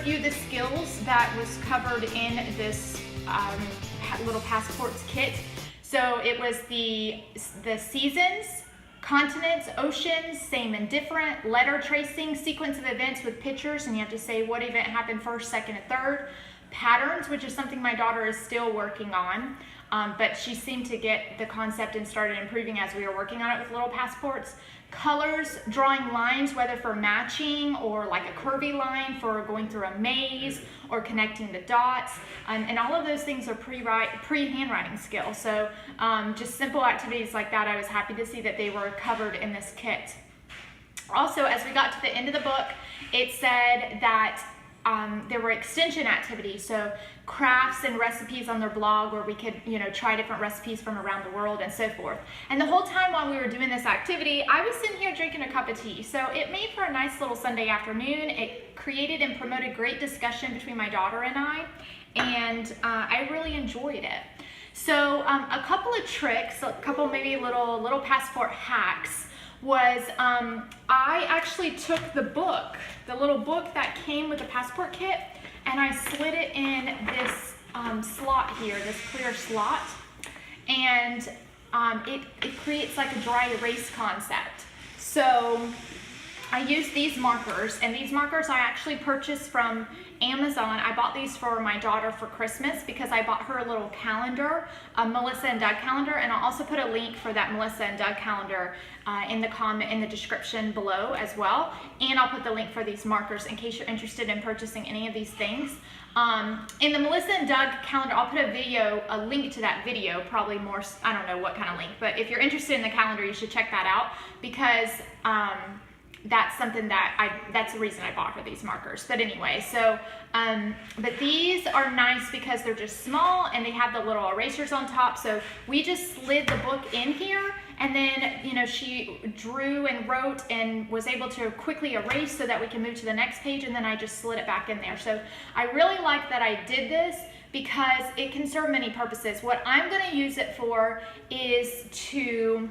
review the skills that was covered in this little passports kit. So it was the seasons, continents, oceans, same and different, letter tracing, sequence of events with pictures, and you have to say what event happened first, second, and third. Patterns, which is something my daughter is still working on, but she seemed to get the concept and started improving as we were working on it with little passports. Colors, drawing lines, whether for matching or like a curvy line for going through a maze or connecting the dots, and all of those things are pre-handwriting skills. So just simple activities like that, I was happy to see that they were covered in this kit. Also, as we got to the end of the book, it said that there were extension activities, so crafts and recipes on their blog where we could, try different recipes from around the world and so forth. And the whole time while we were doing this activity, I was sitting here drinking a cup of tea. So it made for a nice little Sunday afternoon. It created and promoted great discussion between my daughter and I, and I really enjoyed it. So a couple of tricks, a couple maybe little passport hacks was I actually took the book, the little book that came with the passport kit, and I slid it in this slot here, this clear slot, and it creates like a dry erase concept. So I used these markers, and these markers I actually purchased from Amazon. I bought these for my daughter for Christmas because I bought her a little calendar, a Melissa and Doug calendar, and I'll also put a link for that Melissa and Doug calendar in the description below as well. And I'll put the link for these markers in case you're interested in purchasing any of these things. In the Melissa and Doug calendar, I'll put a link to that video, probably more, I don't know what kind of link, but if you're interested in the calendar, you should check that out because that's something that's the reason I bought her these markers. But anyway, so, but these are nice because they're just small and they have the little erasers on top. So we just slid the book in here, and then, she drew and wrote and was able to quickly erase so that we can move to the next page, and then I just slid it back in there. So I really like that I did this because it can serve many purposes. What I'm gonna use it for is to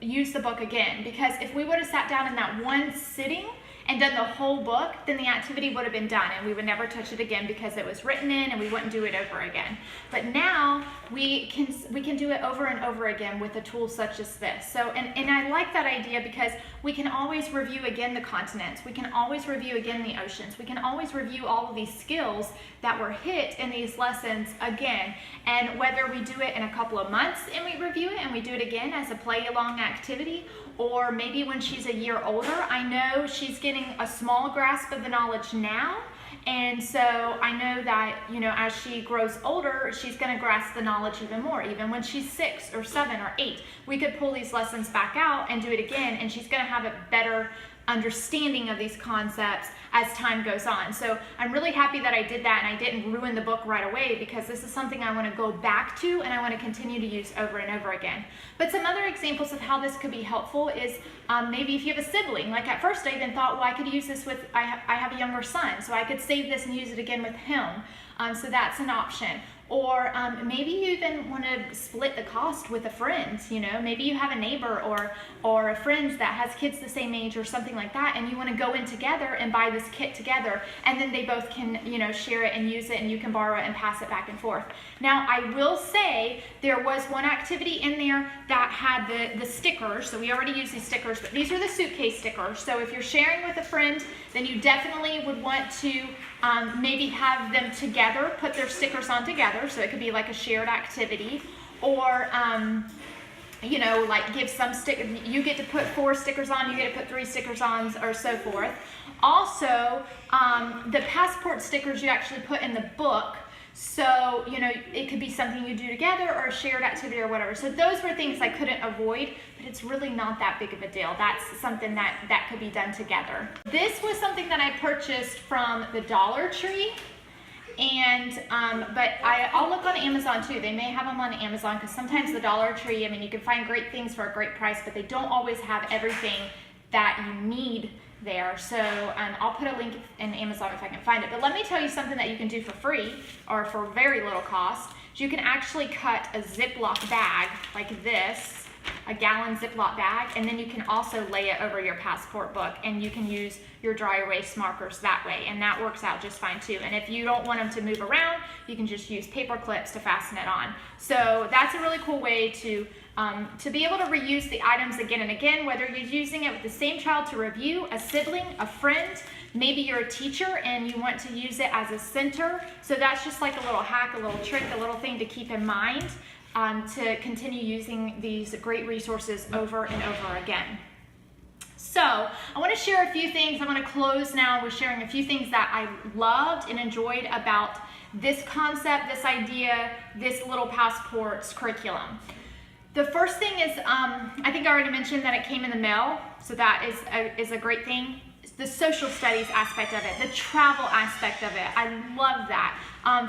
use the book again, because if we would have sat down in that one sitting and done the whole book, then the activity would have been done and we would never touch it again because it was written in and we wouldn't do it over again. But now we can do it over and over again with a tool such as this. So, and I like that idea because we can always review again the continents, we can always review again the oceans, we can always review all of these skills that were hit in these lessons again. And whether we do it in a couple of months and we review it and we do it again as a play along activity, or maybe when she's a year older, I know she's getting a small grasp of the knowledge now. And so I know that, as she grows older, she's going to grasp the knowledge even more. Even when she's 6 or 7 or 8, we could pull these lessons back out and do it again, and she's going to have a better understanding of these concepts as time goes on. So I'm really happy that I did that and I didn't ruin the book right away, because this is something I want to go back to and I want to continue to use over and over again. But some other examples of how this could be helpful is maybe if you have a sibling. Like at first I even thought, well, I could use this with, I have a younger son, so I could save this and use it again with him. So that's an option. Or maybe you even want to split the cost with a friend. Maybe you have a neighbor or a friend that has kids the same age or something like that, and you want to go in together and buy this kit together, and then they both can share it and use it, and you can borrow it and pass it back and forth. Now I will say there was one activity in there that had the stickers. So we already used these stickers, but these are the suitcase stickers. So if you're sharing with a friend, then you definitely would want to maybe have them together, put their stickers on together, so it could be like a shared activity, or like give some sticker, you get to put 4 stickers on, you get to put 3 stickers on, or so forth. Also, the passport stickers you actually put in the book, so it could be something you do together or a shared activity or whatever. So those were things I couldn't avoid, but it's really not that big of a deal. That's something that could be done together. This was something that I purchased from the Dollar Tree, and but I'll look on Amazon too. They may have them on Amazon, because sometimes the Dollar Tree, you can find great things for a great price, but they don't always have everything that you need there. So I'll put a link in Amazon if I can find it. But let me tell you something that you can do for free or for very little cost. You can actually cut a Ziploc bag like this. a gallon Ziploc bag, and then you can also lay it over your passport book, and you can use your dry erase markers that way, and that works out just fine too. And if you don't want them to move around, you can just use paper clips to fasten it on. So that's a really cool way to be able to reuse the items again and again, whether you're using it with the same child to review, a sibling, a friend, maybe you're a teacher and you want to use it as a center. So that's just like a little hack, a little trick, a little thing to keep in mind to continue using these great resources over and over again. So I want to share a few things. I'm going to close now with sharing a few things that I loved and enjoyed about this concept, this idea, this Little Passports curriculum. The first thing is, I think I already mentioned that it came in the mail, so that is a great thing. The social studies aspect of it, the travel aspect of it, I love that.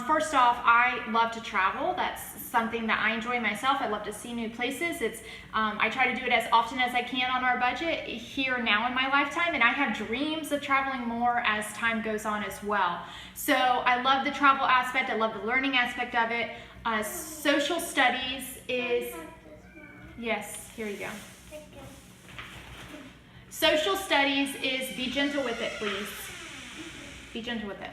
First off, I love to travel. That's something that I enjoy myself. I love to see new places. I try to do it as often as I can on our budget here now in my lifetime, and I have dreams of traveling more as time goes on as well. So I love the travel aspect. I love the learning aspect of it. Social studies is, yes, here you go. Social studies is, be gentle with it, please. Be gentle with it.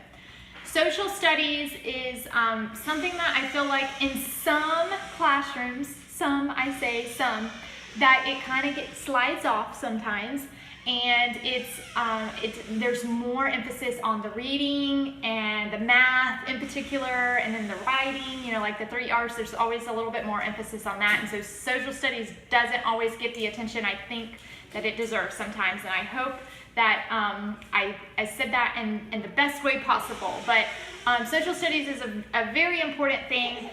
Social studies is something that I feel like in some classrooms, some, I say some, that it kind of slides off sometimes, and there's more emphasis on the reading and the math in particular, and then the writing, you know, like the 3 R's, there's always a little bit more emphasis on that, and so social studies doesn't always get the attention I think that it deserves sometimes, and I hope that I said that in the best way possible. But social studies is a very important thing.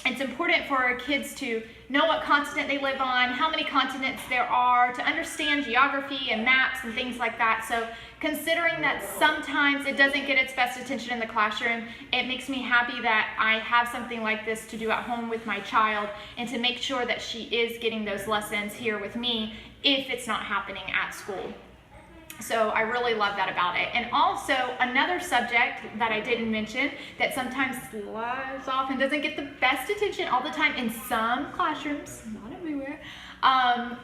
It's important for our kids to know what continent they live on, how many continents there are, to understand geography and maps and things like that. So considering that sometimes it doesn't get its best attention in the classroom, it makes me happy that I have something like this to do at home with my child, and to make sure that she is getting those lessons here with me if it's not happening at school. So I really love that about it. And also another subject that I didn't mention that sometimes slides off and doesn't get the best attention all the time in some classrooms, not everywhere,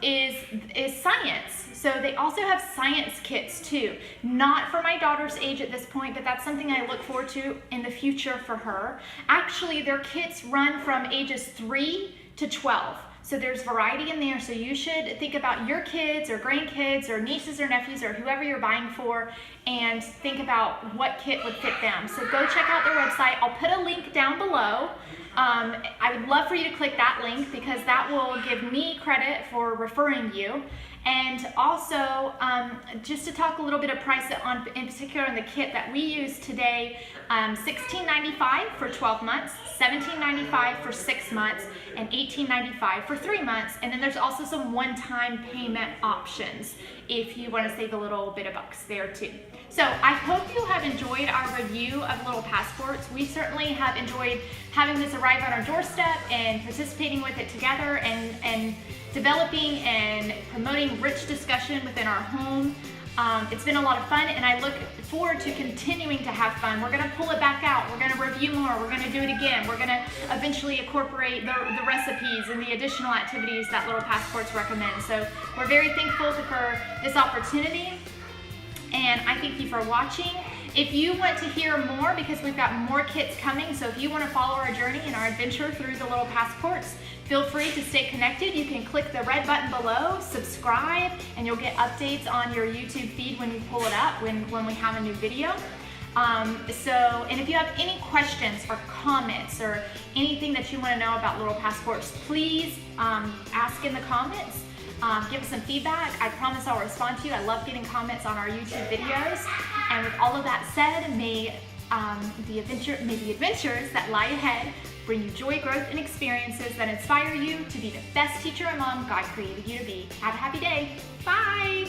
is science. So they also have science kits too. Not for my daughter's age at this point, but that's something I look forward to in the future for her. Actually, their kits run from ages 3 to 12. So there's variety in there, so you should think about your kids or grandkids or nieces or nephews or whoever you're buying for, and think about what kit would fit them. So go check out their website. I'll put a link down below. I would love for you to click that link because that will give me credit for referring you. And also, just to talk a little bit of price on, in particular on the kit that we use today, $16.95 for 12 months, $17.95 for 6 months, and $18.95 for 3 months. And then there's also some one-time payment options if you want to save a little bit of bucks there too. So I hope you have enjoyed our review of Little Passports. We certainly have enjoyed having this arrive on our doorstep and participating with it together, and developing and promoting rich discussion within our home. It's been a lot of fun, and I look forward to continuing to have fun. We're going to pull it back out. We're going to review more. We're going to do it again. We're going to eventually incorporate the recipes and the additional activities that Little Passports recommend. So we're very thankful for this opportunity, and I thank you for watching. If you want to hear more, because we've got more kits coming, so if you want to follow our journey and our adventure through the Little Passports, feel free to stay connected. You can click the red button below, subscribe, and you'll get updates on your YouTube feed when we pull it up, when we have a new video. And if you have any questions or comments or anything that you want to know about Little Passports, please ask in the comments. Give us some feedback. I promise I'll respond to you. I love getting comments on our YouTube videos. And with all of that said, may the adventures that lie ahead bring you joy, growth, and experiences that inspire you to be the best teacher and mom God created you to be. Have a happy day. Bye.